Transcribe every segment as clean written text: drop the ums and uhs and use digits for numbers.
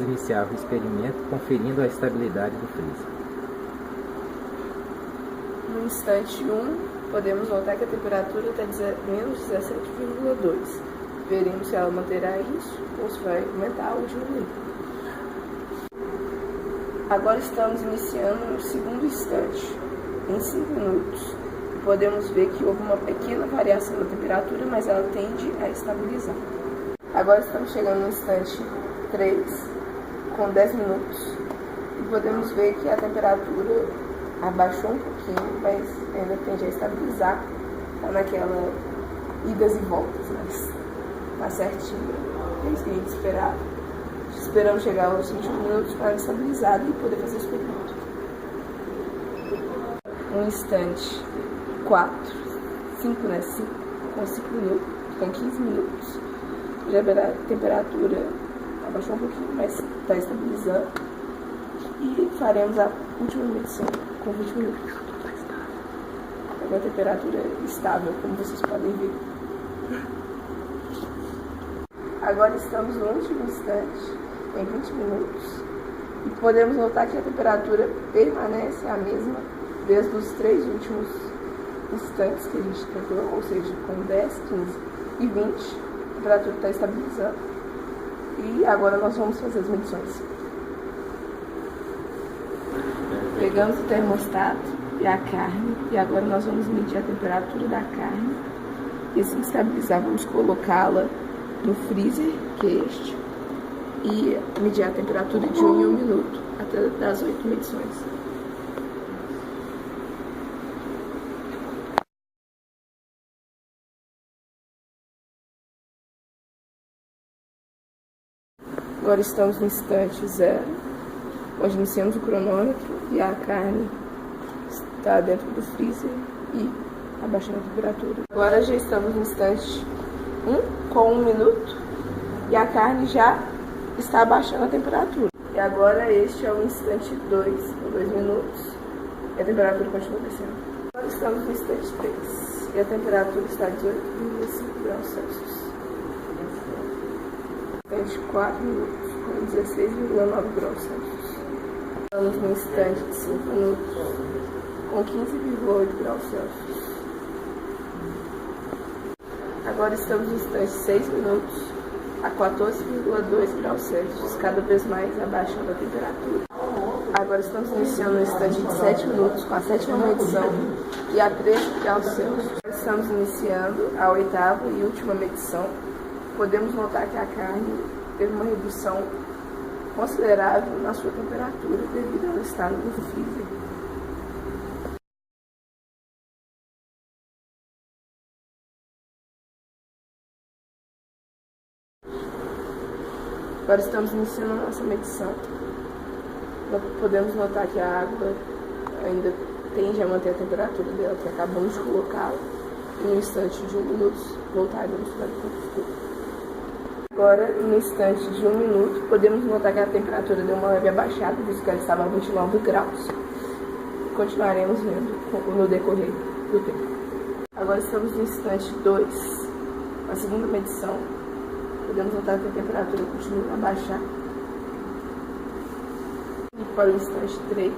iniciar o experimento conferindo a estabilidade do freezer. No instante 1, podemos notar que a temperatura está menos 17,2. Veremos se ela manterá isso ou se vai aumentar ou diminuir. Agora estamos iniciando o segundo instante, em 5 minutos. E podemos ver que houve uma pequena variação da temperatura, mas ela tende a estabilizar. Agora estamos chegando no instante 3, com 10 minutos. E podemos ver que a temperatura abaixou um pouquinho, mas ainda tende a estabilizar. Está naquela idas e voltas, mas está certinho. É isso que a gente esperava. Esperamos chegar aos 21 minutos para estabilizar e poder fazer o experimento. Um instante 4, 5, com 5 minutos, com 15 minutos. Já a temperatura abaixou um pouquinho, mas está estabilizando. E faremos a última medição com 20 minutos. Agora a temperatura estável, como vocês podem ver. Agora estamos no último instante, em 20 minutos. E podemos notar que a temperatura permanece a mesma desde os 3 últimos instantes que a gente tentou, ou seja, com 10, 15 e 20, a temperatura está estabilizando. E agora nós vamos fazer as medições. Pegamos o termostato e a carne, e agora nós vamos medir a temperatura da carne. E assim que estabilizar, vamos colocá-la no freezer, que é este, e medir a temperatura de 1 em 1 minuto, até das 8 medições. Agora estamos no instante 0, onde iniciamos o cronômetro e a carne está dentro do freezer e abaixando a temperatura. Agora já estamos no instante 1, com 1 minuto, e a carne já está abaixando a temperatura. E agora este é o instante 2, com 2 minutos, e a temperatura continua descendo. Agora estamos no instante 3, e a temperatura está a 18,5 graus Celsius. Instante 4 minutos, com 16,9 graus Celsius. Estamos no instante de 5 minutos, com 15,8 graus Celsius. Agora estamos no instante 6 minutos, a 14,2 graus Celsius, cada vez mais abaixando a temperatura. Agora estamos iniciando no instante de 7 minutos, com a 7ª medição, e a 13 graus Celsius. Estamos iniciando a 8ª e última medição. Podemos notar que a carne teve uma redução considerável na sua temperatura devido ao estado do freezer. Agora estamos iniciando a nossa medição. Podemos notar que a água ainda tende a manter a temperatura dela, que acabamos de colocá-la. E no instante de 1 minuto, voltaremos para o ponto escuro. Agora, no instante de 1 minuto, podemos notar que a temperatura deu uma leve abaixada, visto que ela estava a 29 graus. Continuaremos vendo no decorrer do tempo. Agora estamos no instante 2, a segunda medição. Podemos notar que a temperatura continua a baixar. E para o instante 3,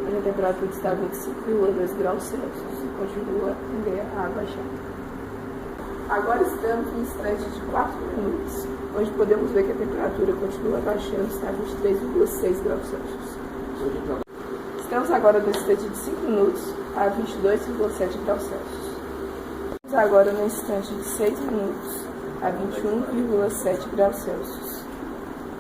onde a temperatura está a 25,2 graus Celsius e continua a baixar. Agora estamos no instante de 4 minutos, onde podemos ver que a temperatura continua baixando, está a 23,6 graus Celsius. Estamos agora no instante de 5 minutos, a 22,7 graus Celsius. Estamos agora no instante de 6 minutos, a 21,7 graus Celsius.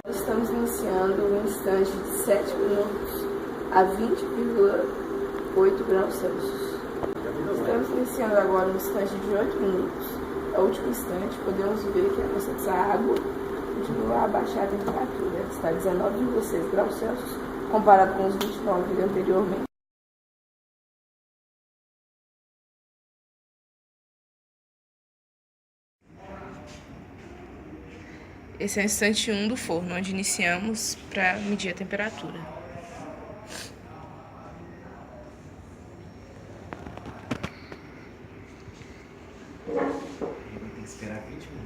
Estamos iniciando um instante de 7 minutos, a 20,8 graus Celsius. Estamos iniciando agora um instante de 8 minutos. No último instante, podemos ver que a nossa água continua a baixar a temperatura. Está a 19,6 graus Celsius, comparado com os 29 anteriormente. Esse é o instante 1 do forno, onde iniciamos para medir a temperatura. Tem que esperar 20 minutos.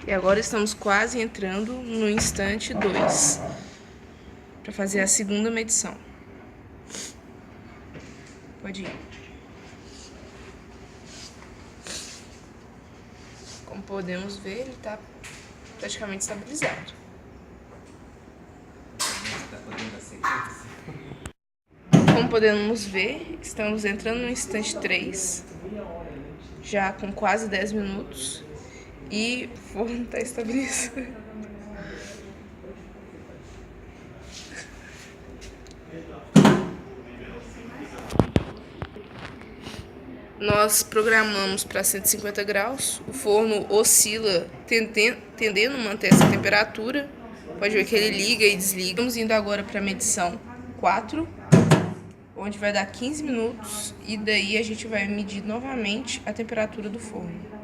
E agora estamos quase entrando no instante 2 para fazer a segunda medição. Pode ir. Como podemos ver, ele está praticamente estabilizado. Como podemos ver, estamos entrando no instante 3, já com quase 10 minutos, e o forno está estabilizado. Nós programamos para 150 graus, o forno oscila tendendo a manter essa temperatura. Pode ver que ele liga e desliga. Estamos indo agora para a medição 4, onde vai dar 15 minutos e daí a gente vai medir novamente a temperatura do forno.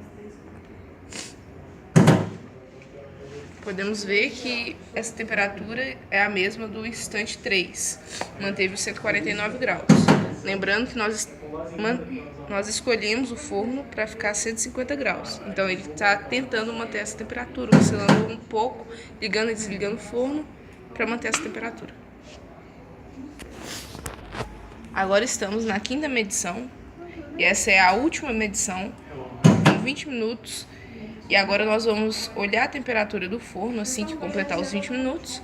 Podemos ver que essa temperatura é a mesma do instante 3, manteve os 149 graus. Lembrando que nós escolhemos o forno para ficar a 150 graus. Então ele está tentando manter essa temperatura, oscilando um pouco, ligando e desligando o forno para manter essa temperatura. Agora estamos na 5ª medição, e essa é a última medição, com 20 minutos. E agora nós vamos olhar a temperatura do forno assim que completar os 20 minutos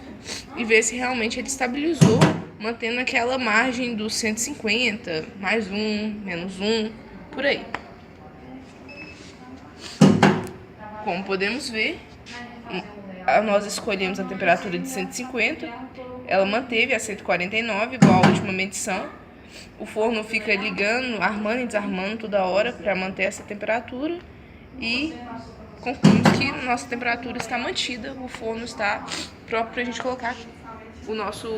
e ver se realmente ele estabilizou, mantendo aquela margem dos 150, mais 1, menos 1, por aí. Como podemos ver, nós escolhemos a temperatura de 150, ela manteve a 149, igual à última medição. O forno fica ligando, armando e desarmando toda hora para manter essa temperatura e concluímos que nossa temperatura está mantida, o forno está próprio para a gente colocar o nosso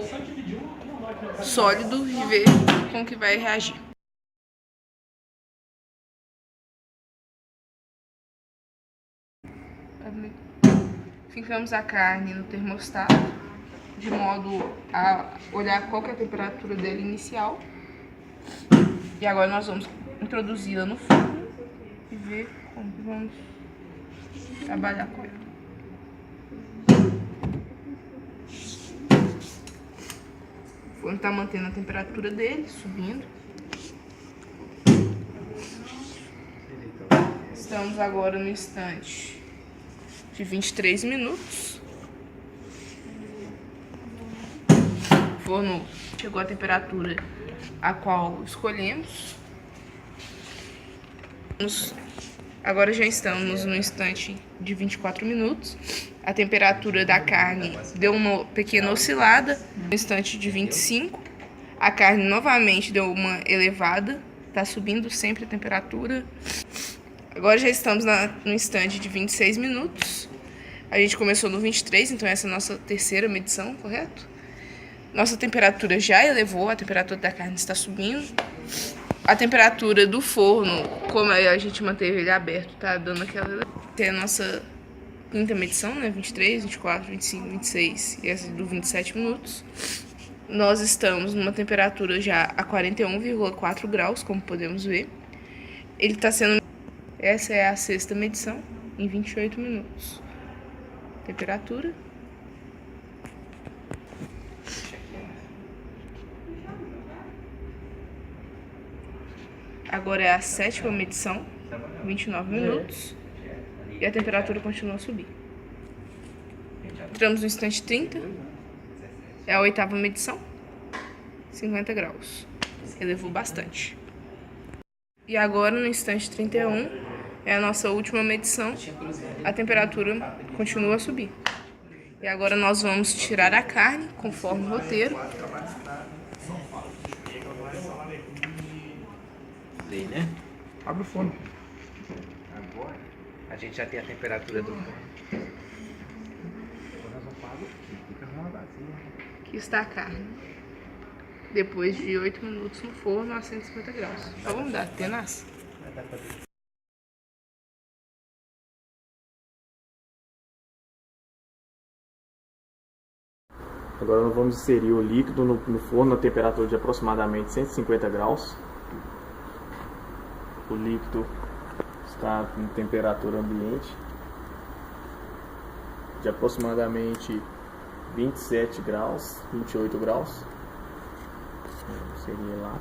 sólido e ver como que vai reagir. Fincamos a carne no termostato, de modo a olhar qual que é a temperatura dela inicial. E agora nós vamos introduzi-la no forno e ver como que vamos trabalhar com ela. O forno está mantendo a temperatura dele, subindo. Estamos agora no instante de 23 minutos. O forno chegou à temperatura a qual escolhemos. Agora já estamos no instante de 24 minutos. A temperatura da carne deu uma pequena oscilada. No instante de 25, a carne novamente deu uma elevada. Está subindo sempre a temperatura. Agora já estamos no instante de 26 minutos. A gente começou no 23, então essa é a nossa terceira medição, correto? Nossa temperatura já elevou, a temperatura da carne está subindo. A temperatura do forno, como a gente manteve ele aberto, tá dando aquela... Tem a nossa 5ª medição, né? 23, 24, 25, 26 e essa do 27 minutos. Nós estamos numa temperatura já a 41,4 graus, como podemos ver. Ele está sendo... Essa é a 6ª medição, em 28 minutos. Temperatura. Agora é a 7ª medição, 29 minutos, e a temperatura continua a subir. Entramos no instante 30, é a 8ª medição, 50 graus, elevou bastante. E agora no instante 31, é a nossa última medição, a temperatura continua a subir. E agora nós vamos tirar a carne, conforme o roteiro. Né? Abre o forno. Agora a gente já tem a temperatura do forno. Aqui está a carne. Depois de 8 minutos no forno a 150 graus. Então vamos dar, tenaz. Agora nós vamos inserir o líquido no forno a temperatura de aproximadamente 150 graus. O líquido está em temperatura ambiente. de aproximadamente 27 graus, 28 graus. Seria lá.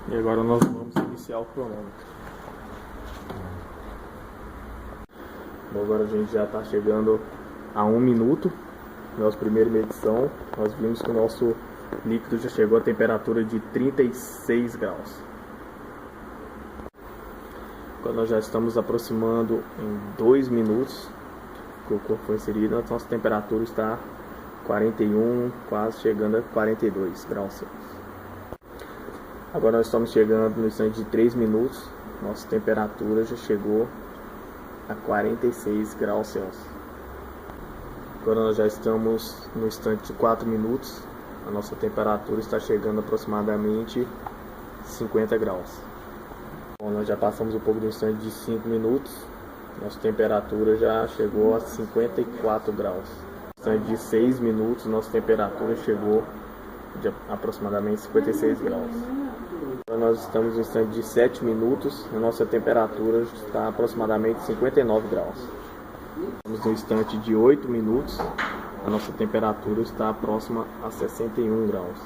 E agora nós vamos iniciar o cronômetro. Bom, agora a gente já está chegando a 1 minuto. Nossa primeira medição, nós vimos que o nosso líquido já chegou a temperatura de 36 graus. Agora nós já estamos aproximando em 2 minutos que o corpo foi inserido. A nossa temperatura está 41, quase chegando a 42 graus Celsius. Agora nós estamos chegando no instante de 3 minutos. Nossa temperatura já chegou a 46 graus Celsius. Agora nós já estamos no instante de 4 minutos. A nossa temperatura está chegando a aproximadamente 50 graus. Bom, nós já passamos um pouco do instante de 5 minutos. Nossa temperatura já chegou a 54 graus. No instante de 6 minutos, nossa temperatura chegou de aproximadamente 56 graus. Agora nós estamos no instante de 7 minutos. A nossa temperatura está aproximadamente 59 graus. Estamos no instante de 8 minutos. A nossa temperatura está próxima a 61 graus.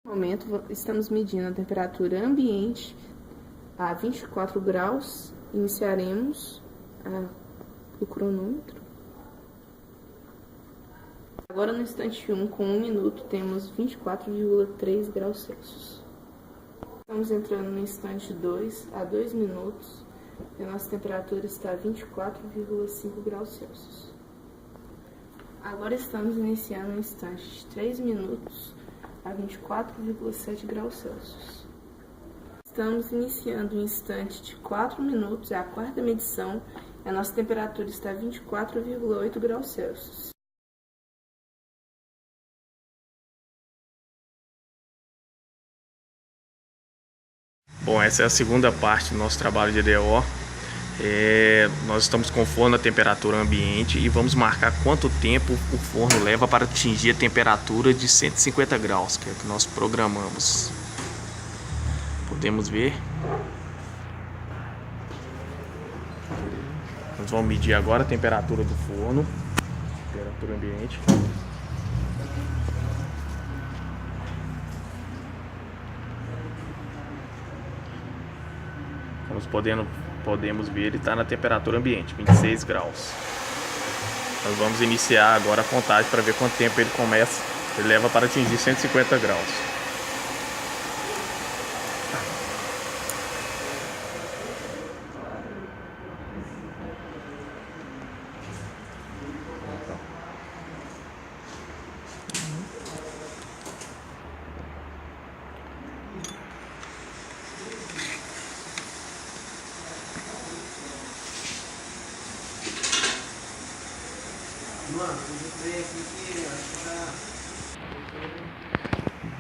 No momento, estamos medindo a temperatura ambiente a 24 graus. Iniciaremos o cronômetro. Agora, no instante 1, com 1 minuto, temos 24,3 graus Celsius. Estamos entrando no instante 2, a 2 minutos, e a nossa temperatura está a 24,5 graus Celsius. Agora estamos iniciando no instante de 3 minutos, a 24,7 graus Celsius. Estamos iniciando o instante de 4 minutos, é a quarta medição, e a nossa temperatura está a 24,8 graus Celsius. Bom, essa é a segunda parte do nosso trabalho de EDO. Nós estamos com o forno a temperatura ambiente e vamos marcar quanto tempo o forno leva para atingir a temperatura de 150 graus, que é o que nós programamos. Podemos ver. Nós vamos medir agora a temperatura do forno, temperatura ambiente. Podemos ver, ele está na temperatura ambiente, 26 graus. Nós vamos iniciar agora a contagem para ver quanto tempo ele leva para atingir 150 graus.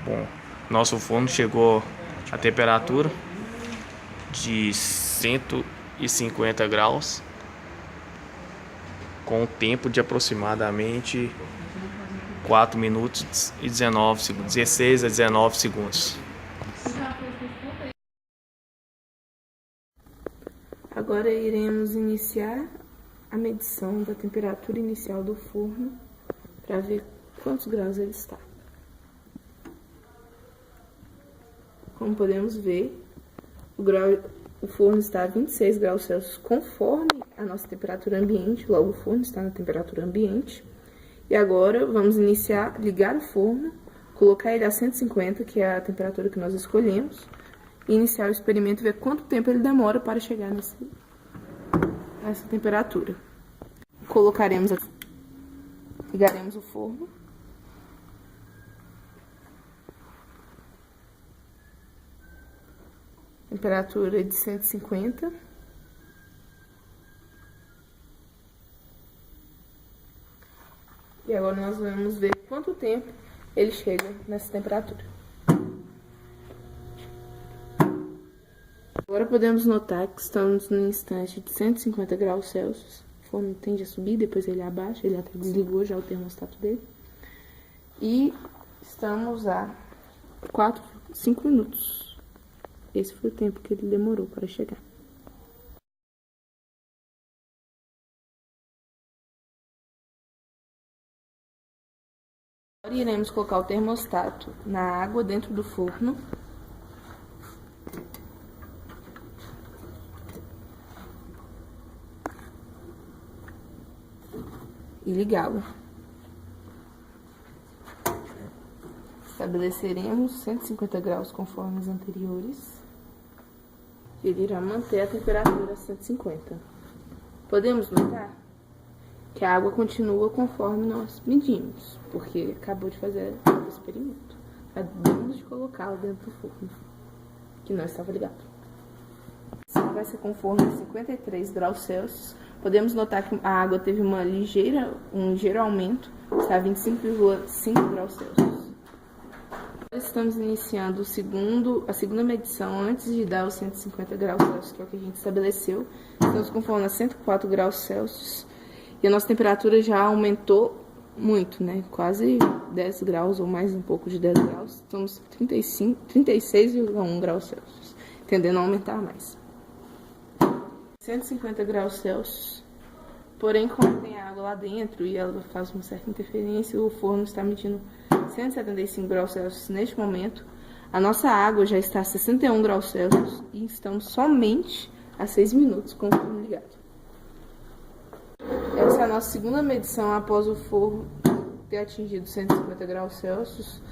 Bom, nosso forno chegou a temperatura de 150 graus com um tempo de aproximadamente 4 minutos e 19 segundos, 16 a 19 segundos. Agora iremos iniciar a medição da temperatura inicial do forno para ver quantos graus ele está. Como podemos ver, o forno está a 26 graus Celsius conforme a nossa temperatura ambiente, logo o forno está na temperatura ambiente. E agora vamos ligar o forno, colocar ele a 150, que é a temperatura que nós escolhemos, e iniciar o experimento e ver quanto tempo ele demora para chegar nessa temperatura. Ligaremos o forno. Temperatura de 150. E agora nós vamos ver quanto tempo ele chega nessa temperatura. Agora podemos notar que estamos no instante de 150 graus Celsius. O forno tende a subir, depois ele abaixa, ele até desligou já o termostato dele. E estamos a 5 minutos. Esse foi o tempo que ele demorou para chegar. Agora iremos colocar o termostato na água dentro do forno. E ligá-lo. Estabeleceremos 150 graus conforme os anteriores. Ele irá manter a temperatura a 150. Podemos notar que a água continua conforme nós medimos, porque acabou de fazer o experimento. Acabamos de colocá-lo dentro do forno, que não estava ligado. Assim vai ser conforme a 53 graus Celsius. Podemos notar que a água teve um ligeiro aumento, está a 25,5 graus Celsius. Estamos iniciando a segunda medição antes de dar os 150 graus Celsius, que é o que a gente estabeleceu. Estamos conforme a 104 graus Celsius e a nossa temperatura já aumentou muito, né? Quase 10 graus ou mais um pouco de 10 graus. Estamos 36,1 graus Celsius, tendendo a aumentar mais. 150 graus Celsius. Porém, como tem água lá dentro e ela faz uma certa interferência, o forno está medindo 175 graus Celsius neste momento. A nossa água já está a 61 graus Celsius e estamos somente a 6 minutos com o forno ligado. Essa é a nossa segunda medição após o forno ter atingido 150 graus Celsius.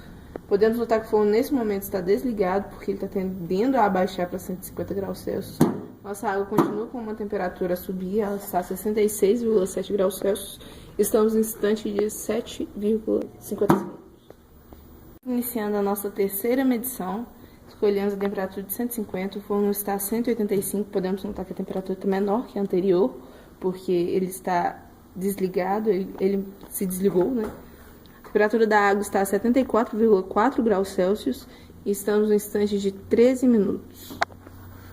Podemos notar que o forno nesse momento está desligado porque ele está tendendo a abaixar para 150 graus Celsius. Nossa água continua com uma temperatura a subir, ela está a 66,7 graus Celsius. Estamos em instante de 7,50 segundos. Iniciando a nossa terceira medição, escolhemos a temperatura de 150, o forno está a 185, podemos notar que a temperatura está menor que a anterior, porque ele está desligado, ele se desligou, né? A temperatura da água está a 74,4 graus Celsius e estamos no instante de 13 minutos.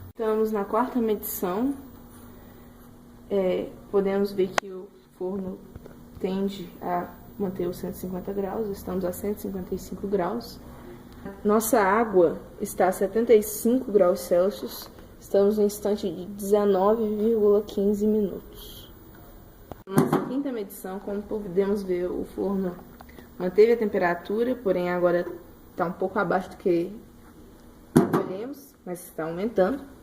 Estamos na quarta medição, podemos ver que o forno tende a manter os 150 graus, estamos a 155 graus. Nossa água está a 75 graus Celsius, estamos no instante de 19,15 minutos. Nossa quinta medição, como podemos ver, o forno manteve a temperatura, porém agora está um pouco abaixo do que escolhemos, mas está aumentando.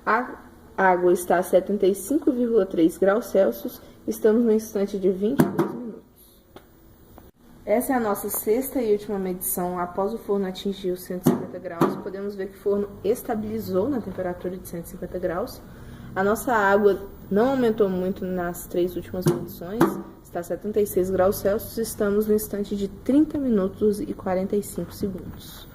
A água está a 75,3 graus Celsius, estamos no instante de 22 minutos. Essa é a nossa sexta e última medição após o forno atingir os 150 graus. Podemos ver que o forno estabilizou na temperatura de 150 graus. A nossa água não aumentou muito nas 3 últimas medições, está a 76 graus Celsius, estamos no instante de 30 minutos e 45 segundos.